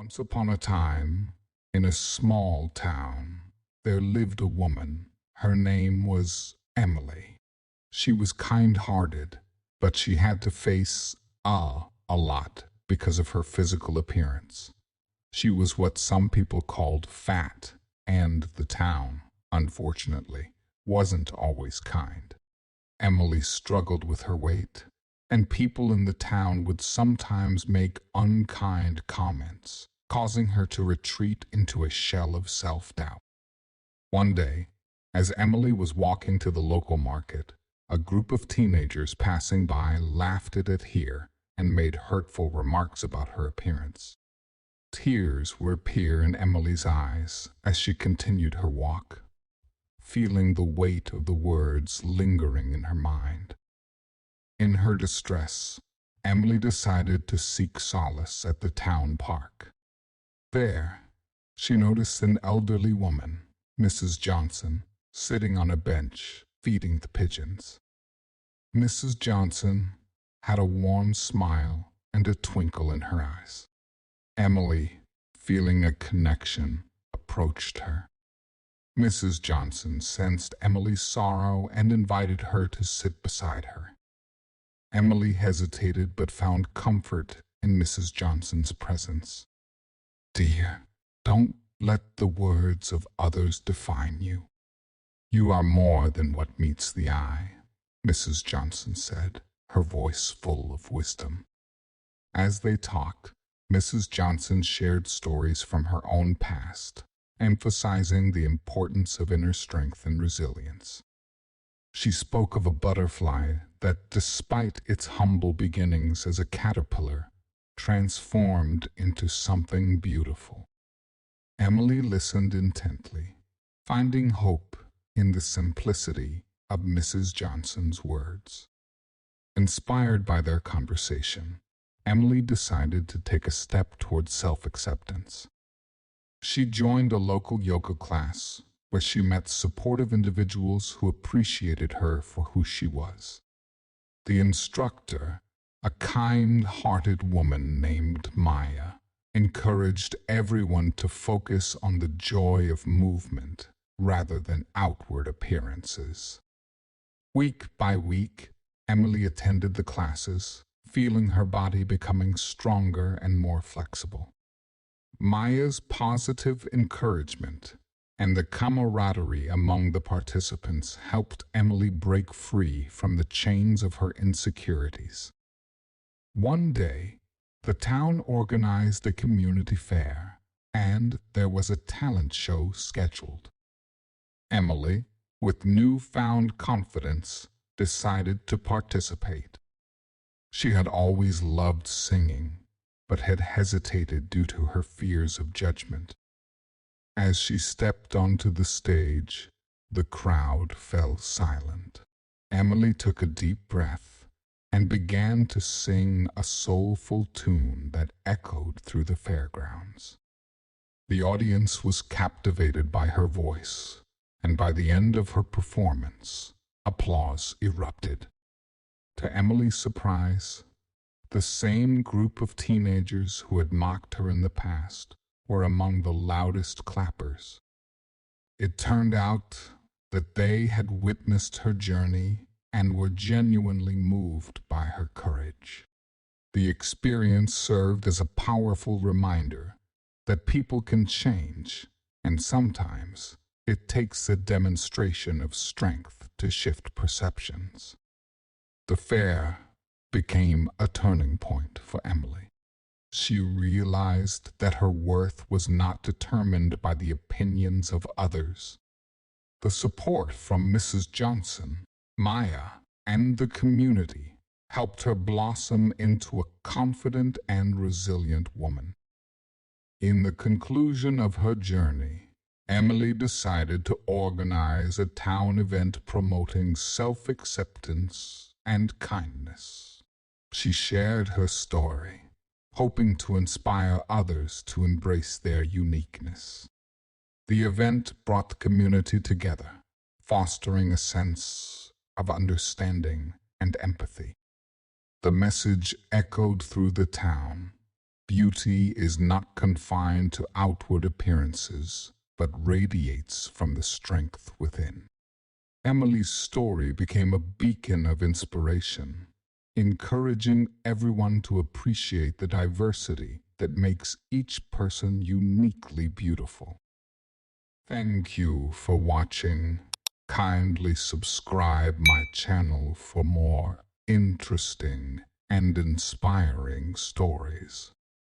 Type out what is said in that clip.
Once upon a time, in a small town, there lived a woman. Her name was Emily. She was kind-hearted, but she had to face a lot because of her physical appearance. She was what some people called fat, and the town, unfortunately, wasn't always kind. Emily struggled with her weight, and people in the town would sometimes make unkind comments, causing her to retreat into a shell of self-doubt. One day, as Emily was walking to the local market, a group of teenagers passing by laughed at her and made hurtful remarks about her appearance. Tears would appear in Emily's eyes as she continued her walk, feeling the weight of the words lingering in her mind. In her distress, Emily decided to seek solace at the town park. There, she noticed an elderly woman, Mrs. Johnson, sitting on a bench, feeding the pigeons. Mrs. Johnson had a warm smile and a twinkle in her eyes. Emily, feeling a connection, approached her. Mrs. Johnson sensed Emily's sorrow and invited her to sit beside her. Emily hesitated but found comfort in Mrs. Johnson's presence. "Dear, don't let the words of others define you. You are more than what meets the eye," Mrs. Johnson said, her voice full of wisdom. As they talked, Mrs. Johnson shared stories from her own past, emphasizing the importance of inner strength and resilience. She spoke of a butterfly that, despite its humble beginnings as a caterpillar, transformed into something beautiful. Emily listened intently, finding hope in the simplicity of Mrs. Johnson's words. Inspired by their conversation, Emily decided to take a step toward self-acceptance. She joined a local yoga class where she met supportive individuals who appreciated her for who she was. The instructor, a kind-hearted woman named Maya, encouraged everyone to focus on the joy of movement rather than outward appearances. Week by week, Emily attended the classes, feeling her body becoming stronger and more flexible. Maya's positive encouragement and the camaraderie among the participants helped Emily break free from the chains of her insecurities. One day, the town organized a community fair, and there was a talent show scheduled. Emily, with newfound confidence, decided to participate. She had always loved singing, but had hesitated due to her fears of judgment. As she stepped onto the stage, the crowd fell silent. Emily took a deep breath and began to sing a soulful tune that echoed through the fairgrounds. The audience was captivated by her voice, and by the end of her performance, applause erupted. To Emily's surprise, the same group of teenagers who had mocked her in the past were among the loudest clappers. It turned out that they had witnessed her journey and were genuinely moved by her courage. The experience served as a powerful reminder that people can change, and sometimes it takes a demonstration of strength to shift perceptions. The fair became a turning point for Emily. She realized that her worth was not determined by the opinions of others. The support from Mrs. Johnson, Maya, and the community helped her blossom into a confident and resilient woman. In the conclusion of her journey, Emily decided to organize a town event promoting self-acceptance and kindness. She shared her story, hoping to inspire others to embrace their uniqueness. The event brought the community together, fostering a sense of understanding and empathy. The message echoed through the town: Beauty is not confined to outward appearances, but radiates from the strength within. Emily's story became a beacon of inspiration, encouraging everyone to appreciate the diversity that makes each person uniquely beautiful. Thank you for watching. Kindly subscribe my channel for more interesting and inspiring stories.